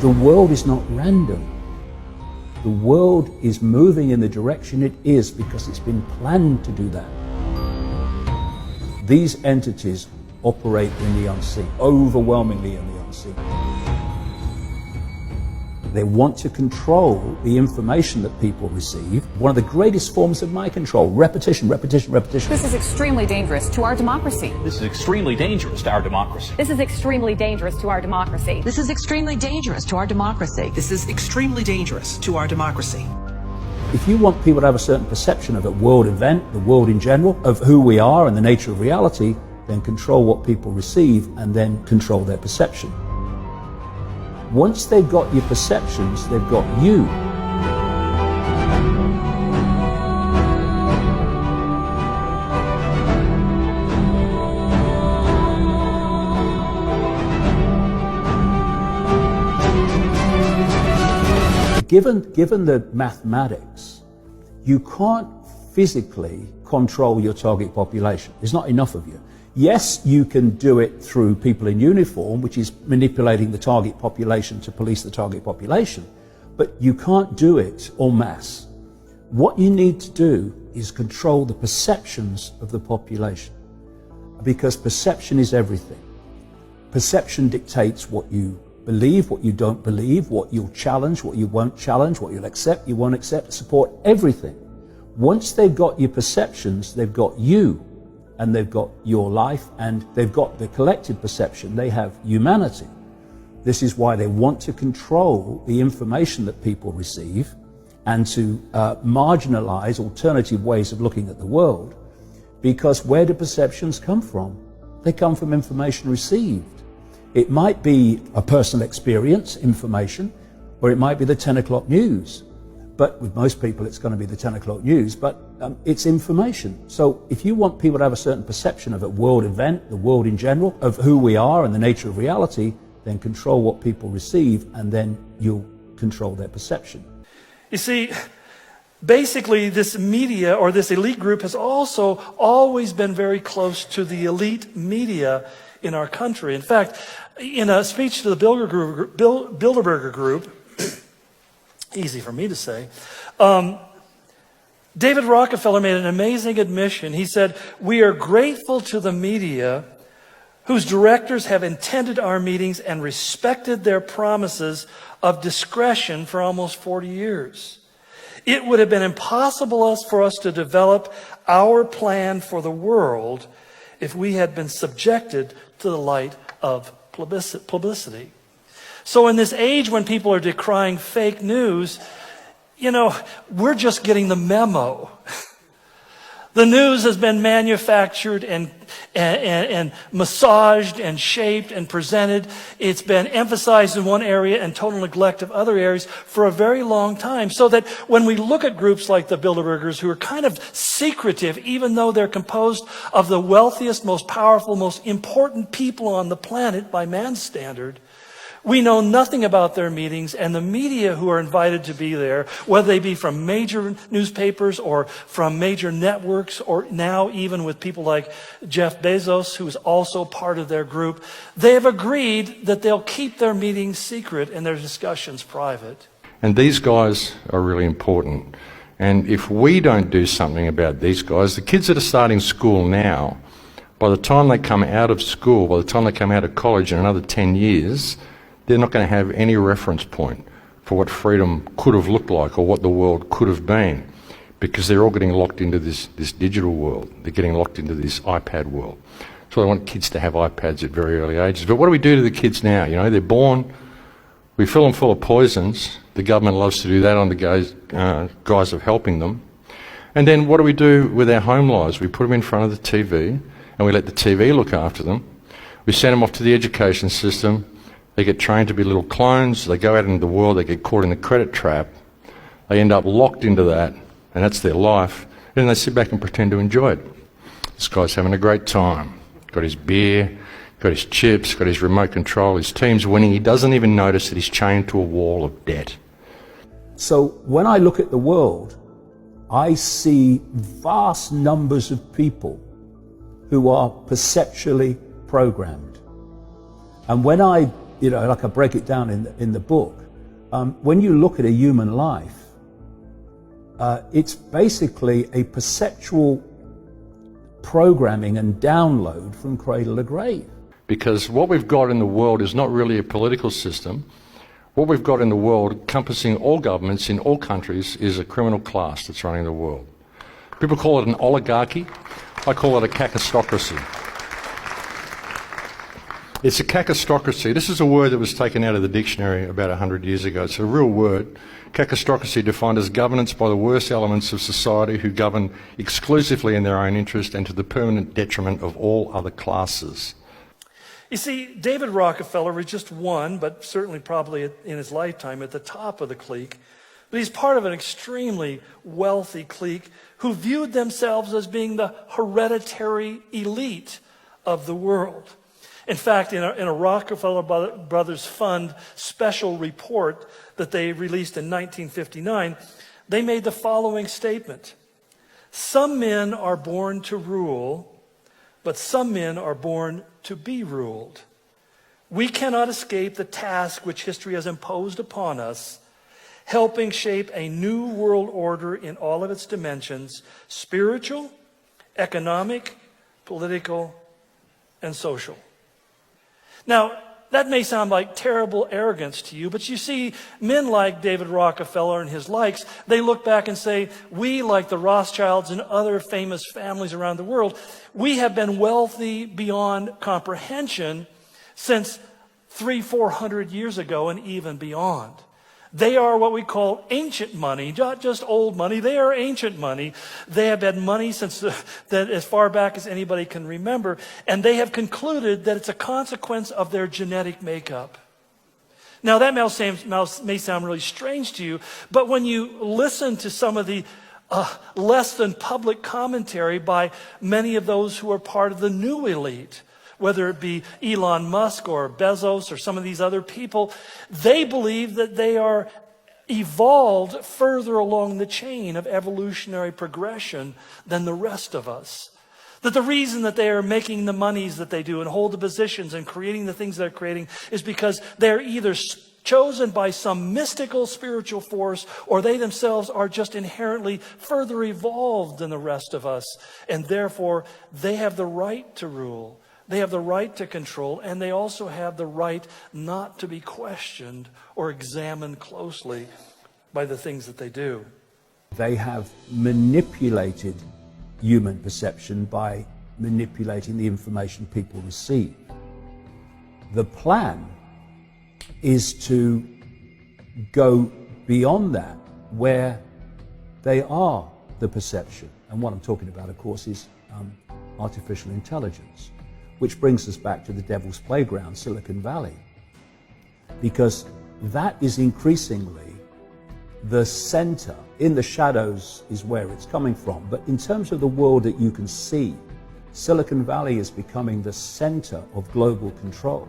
The world is not random. The world is moving in the direction it is because it's been planned to do that. These entities operate in the unseen, overwhelmingly in the unseen. They want to control the information that people receive. One of the greatest forms of mind control, repetition, repetition, repetition. This is extremely dangerous to our democracy. This is extremely dangerous to our democracy. This is extremely dangerous to our democracy. This is extremely dangerous to our democracy. This is extremely dangerous to our democracy. If you want people to have a certain perception of a world event, the world in general, of who we are and the nature of reality, then control what people receive and then control their perception. Once they've got your perceptions, they've got you. Given the mathematics, you can't physically control your target population. There's not enough of you. Yes, you can do it through people in uniform, which is manipulating the target population to police the target population, but you can't do it en masse. What you need to do is control the perceptions of the population, because perception is everything. Perception dictates what you believe, what you don't believe, what you'll challenge, what you won't challenge, what you'll accept, you won't accept, support, everything. Once they've got your perceptions, they've got you. And they've got your life, and they've got the collective perception. They have humanity. This is why they want to control the information that people receive and to marginalize alternative ways of looking at the world. Because where do perceptions come from? They come from information received. It might be a personal experience, information, or it might be the 10 o'clock news. But with most people, it's going to be the 10 o'clock news, but it's information. So if you want people to have a certain perception of a world event, the world in general, of who we are and the nature of reality, then control what people receive, and then you'll control their perception. You see, basically this media or this elite group has also always been very close to the elite media in our country. In fact, in a speech to the Bilderberger Group, easy for me to say, David Rockefeller made an amazing admission. He said, "We are grateful to the media whose directors have attended our meetings and respected their promises of discretion for almost 40 years. It would have been impossible for us to develop our plan for the world if we had been subjected to the light of publicity." So in this age when people are decrying fake news, we're just getting the memo. The news has been manufactured and massaged and shaped and presented. It's been emphasized in one area and total neglect of other areas for a very long time. So that when we look at groups like the Bilderbergers, who are kind of secretive, even though they're composed of the wealthiest, most powerful, most important people on the planet by man's standard, we know nothing about their meetings, and the media who are invited to be there, whether they be from major newspapers or from major networks, or now even with people like Jeff Bezos, who is also part of their group, they have agreed that they'll keep their meetings secret and their discussions private. And these guys are really important. And if we don't do something about these guys, the kids that are starting school now, by the time they come out of school, by the time they come out of college in another 10 years, they're not going to have any reference point for what freedom could have looked like or what the world could have been, because they're all getting locked into this digital world. They're getting locked into this iPad world. So I want kids to have iPads at very early ages. But what do we do to the kids now? They're born, we fill them full of poisons. The government loves to do that on the guise of helping them. And then what do we do with our home lives? We put them in front of the TV and we let the TV look after them. We send them off to the education system. They get trained to be little clones. They go out into the world. They get caught in the credit trap. They end up locked into that, and that's their life. And then they sit back and pretend to enjoy it. This guy's having a great time. Got his beer, got his chips, got his remote control. His team's winning. He doesn't even notice that he's chained to a wall of debt. So when I look at the world, I see vast numbers of people who are perceptually programmed. And when I like I break it down in the book, when you look at a human life, it's basically a perceptual programming and download from cradle to grave. Because what we've got in the world is not really a political system. What we've got in the world, encompassing all governments in all countries, is a criminal class that's running the world. People call it an oligarchy. I call it a cacistocracy. It's a cacistocracy. This is a word that was taken out of the dictionary about 100 years ago. It's a real word. Cacistocracy defined as governance by the worst elements of society who govern exclusively in their own interest and to the permanent detriment of all other classes. You see, David Rockefeller was just one, but certainly probably in his lifetime at the top of the clique. But he's part of an extremely wealthy clique who viewed themselves as being the hereditary elite of the world. In fact, in a Rockefeller Brothers Fund special report that they released in 1959, they made the following statement: "Some men are born to rule, but some men are born to be ruled. We cannot escape the task which history has imposed upon us, helping shape a new world order in all of its dimensions: spiritual, economic, political, and social." Now, that may sound like terrible arrogance to you, but you see, men like David Rockefeller and his likes, they look back and say, we, like the Rothschilds and other famous families around the world, we have been wealthy beyond comprehension since 300-400 years ago and even beyond. They are what we call ancient money, not just old money. They are ancient money. They have had money since that as far back as anybody can remember, and they have concluded that it's a consequence of their genetic makeup. Now, that may sound really strange to you, but when you listen to some of the less than public commentary by many of those who are part of the new elite, whether it be Elon Musk or Bezos or some of these other people, they believe that they are evolved further along the chain of evolutionary progression than the rest of us. That the reason that they are making the monies that they do and hold the positions and creating the things they're creating is because they're either chosen by some mystical spiritual force, or they themselves are just inherently further evolved than the rest of us. And therefore, they have the right to rule. They have the right to control, and they also have the right not to be questioned or examined closely by the things that they do. They have manipulated human perception by manipulating the information people receive. The plan is to go beyond that, where they are the perception. And what I'm talking about, of course, is artificial intelligence. Which brings us back to the devil's playground, Silicon Valley. Because that is increasingly the center. In the shadows is where it's coming from. But in terms of the world that you can see, Silicon Valley is becoming the center of global control.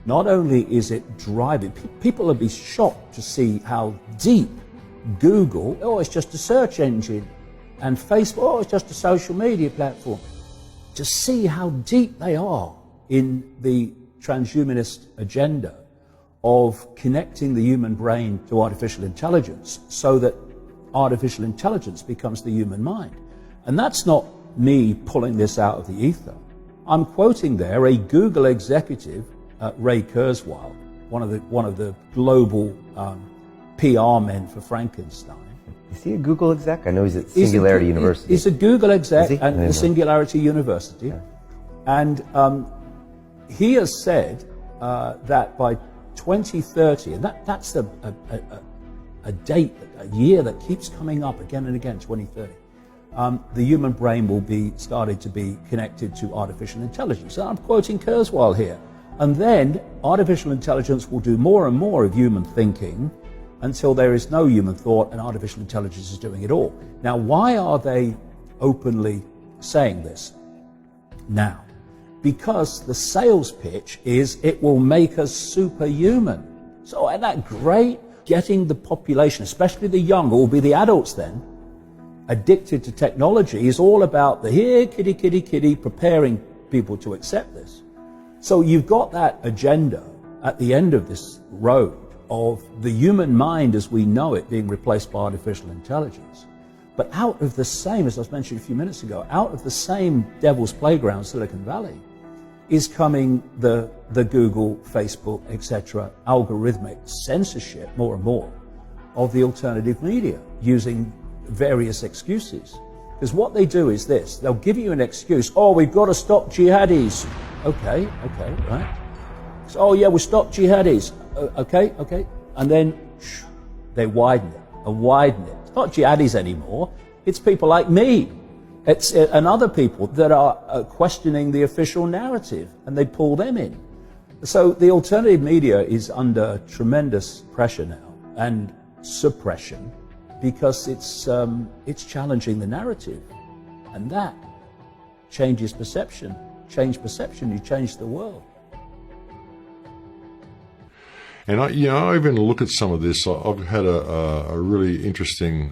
Not only is it driving, people will be shocked to see how deep Google, oh, it's just a search engine, and Facebook, oh, it's just a social media platform. To see how deep they are in the transhumanist agenda of connecting the human brain to artificial intelligence so that artificial intelligence becomes the human mind. And that's not me pulling this out of the ether. I'm quoting there a Google executive, Ray Kurzweil, one of the global PR men for Frankenstein. Is he a Google exec? I know he's at Singularity University. He's a Google exec at the Singularity University. Yeah. And he has said that by 2030, and that's a date, a year that keeps coming up again and again, 2030, the human brain will be started to be connected to artificial intelligence. And I'm quoting Kurzweil here. And then artificial intelligence will do more and more of human thinking until there is no human thought and artificial intelligence is doing it all. Now, why are they openly saying this now? Because the sales pitch is it will make us superhuman. So isn't that great? Getting the population, especially the young, or will be the adults then, addicted to technology is all about the here, kitty, kitty, kitty, preparing people to accept this. So you've got that agenda, at the end of this road of the human mind as we know it being replaced by artificial intelligence. But out of the same, as I was mentioning a few minutes ago, out of the same devil's playground, Silicon Valley, is coming the Google, Facebook, etc., algorithmic censorship more and more of the alternative media using various excuses. Because what they do is this, they'll give you an excuse, oh, we've got to stop jihadis. Okay, right. So, oh yeah, we'll stop jihadis. Okay. And then they widen it and widen it. It's not jihadis anymore, it's people like me. And other people that are questioning the official narrative, and they pull them in. So the alternative media is under tremendous pressure now and suppression because it's challenging the narrative, and that changes perception. Change perception, you change the world. And I even look at some of this. I've had a really interesting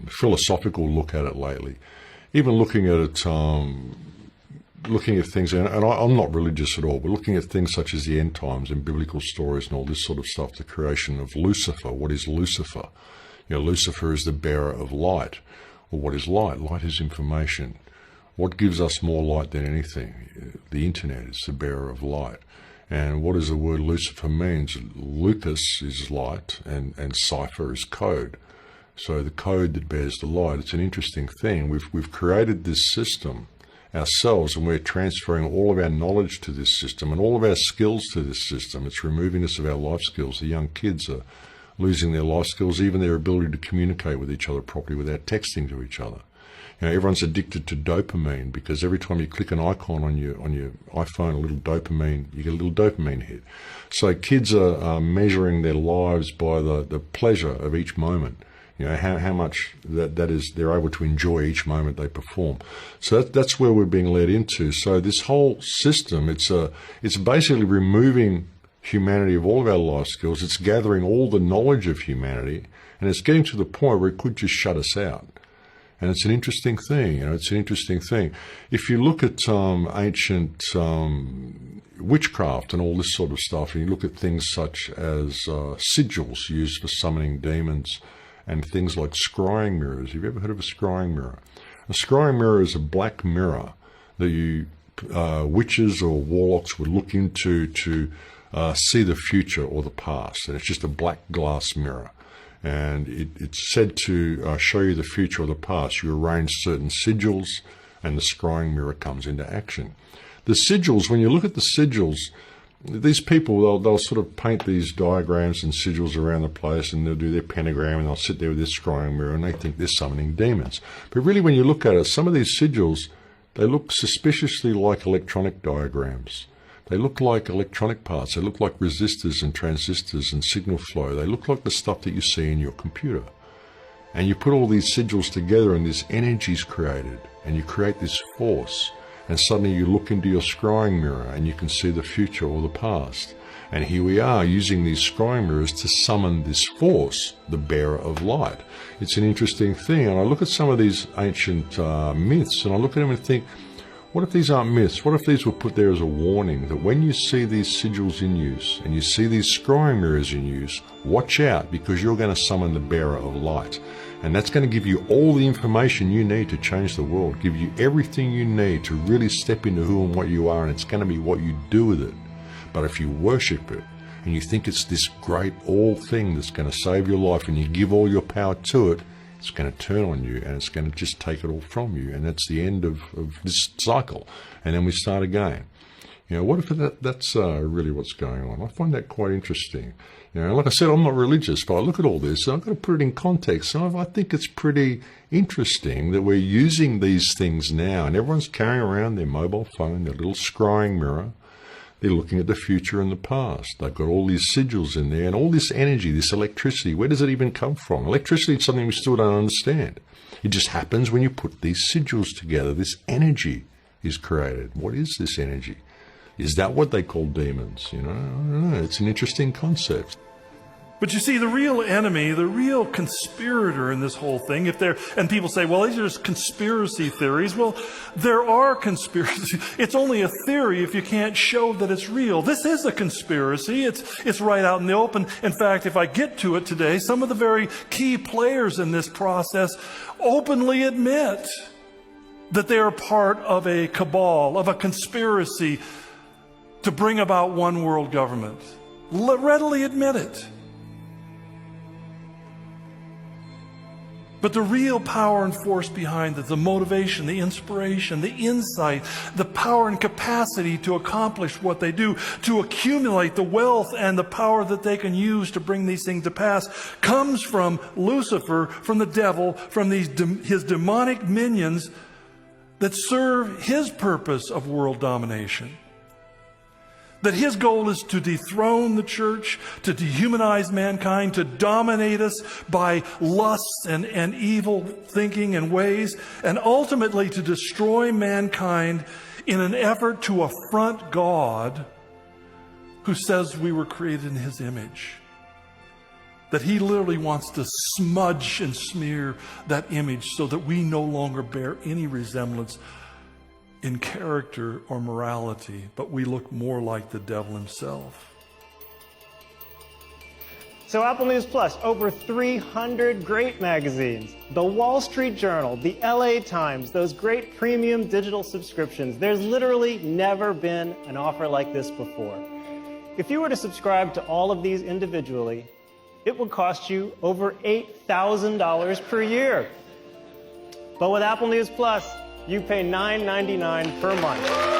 philosophical look at it lately. Even looking at it, looking at things, and I'm not religious at all, but looking at things such as the end times and biblical stories and all this sort of stuff, the creation of Lucifer. What is Lucifer? Lucifer is the bearer of light. Well, what is light? Light is information. What gives us more light than anything? The internet is the bearer of light. And what does the word Lucifer means? Lucas is light and cipher is code. So the code that bears the light, it's an interesting thing. We've created this system ourselves, and we're transferring all of our knowledge to this system and all of our skills to this system. It's removing us of our life skills. The young kids are losing their life skills, even their ability to communicate with each other properly without texting to each other. Everyone's addicted to dopamine because every time you click an icon on your iPhone, you get a little dopamine hit. So kids are measuring their lives by the pleasure of each moment. How much that is they're able to enjoy each moment they perform. So that's where we're being led into. So this whole system, it's basically removing humanity of all of our life skills. It's gathering all the knowledge of humanity, and it's getting to the point where it could just shut us out. And it's an interesting thing. It's an interesting thing. If you look at ancient witchcraft and all this sort of stuff, and you look at things such as sigils used for summoning demons, and things like scrying mirrors. Have you ever heard of a scrying mirror? A scrying mirror is a black mirror that witches or warlocks would look into to see the future or the past. And it's just a black glass mirror. And it's said to show you the future or the past. You arrange certain sigils, and the scrying mirror comes into action. The sigils, when you look at the sigils, these people, they'll sort of paint these diagrams and sigils around the place, and they'll do their pentagram, and they'll sit there with this scrying mirror, and they think they're summoning demons. But really, when you look at it, some of these sigils, they look suspiciously like electronic diagrams. They look like electronic parts. They look like resistors and transistors and signal flow. They look like the stuff that you see in your computer. And you put all these sigils together, and this energy is created, and you create this force. And suddenly you look into your scrying mirror and you can see the future or the past. And here we are using these scrying mirrors to summon this force, the bearer of light. It's an interesting thing. And I look at some of these ancient myths, and I look at them and think, what if these aren't myths? What if these were put there as a warning that when you see these sigils in use and you see these scrying mirrors in use, watch out, because you're going to summon the bearer of light. And that's going to give you all the information you need to change the world, give you everything you need to really step into who and what you are, and it's going to be what you do with it. But if you worship it and you think it's this great all thing that's going to save your life, and you give all your power to it, it's going to turn on you and it's going to just take it all from you. And that's the end of this cycle. And then we start again. What if that's really what's going on? I find that quite interesting. Like I said, I'm not religious, but I look at all this and I've got to put it in context. And I think it's pretty interesting that we're using these things now, and everyone's carrying around their mobile phone, their little scrying mirror. They're looking at the future and the past. They've got all these sigils in there, and all this energy, this electricity. Where does it even come from? Electricity is something we still don't understand. It just happens when you put these sigils together. This energy is created. What is this energy? Is that what they call demons? I don't know. It's an interesting concept. But you see, the real enemy, the real conspirator in this whole thing, and people say, well, these are just conspiracy theories. Well, there are conspiracies. It's only a theory if you can't show that it's real. This is a conspiracy. It's right out in the open. In fact, if I get to it today, some of the very key players in this process openly admit that they are part of a cabal, of a conspiracy to bring about one world government. Readily admit it. But the real power and force behind it, the motivation, the inspiration, the insight, the power and capacity to accomplish what they do, to accumulate the wealth and the power that they can use to bring these things to pass, comes from Lucifer, from the devil, from his demonic minions that serve his purpose of world domination. That his goal is to dethrone the church, to dehumanize mankind, to dominate us by lusts and evil thinking and ways, and ultimately to destroy mankind in an effort to affront God, who says we were created in his image. That he literally wants to smudge and smear that image so that we no longer bear any resemblance in character or morality, but we look more like the devil himself. So Apple News Plus, over 300 great magazines, the Wall Street Journal, the LA Times, those great premium digital subscriptions. There's literally never been an offer like this before. If you were to subscribe to all of these individually, it would cost you over $8,000 per year. But with Apple News Plus, you pay $9.99 per month.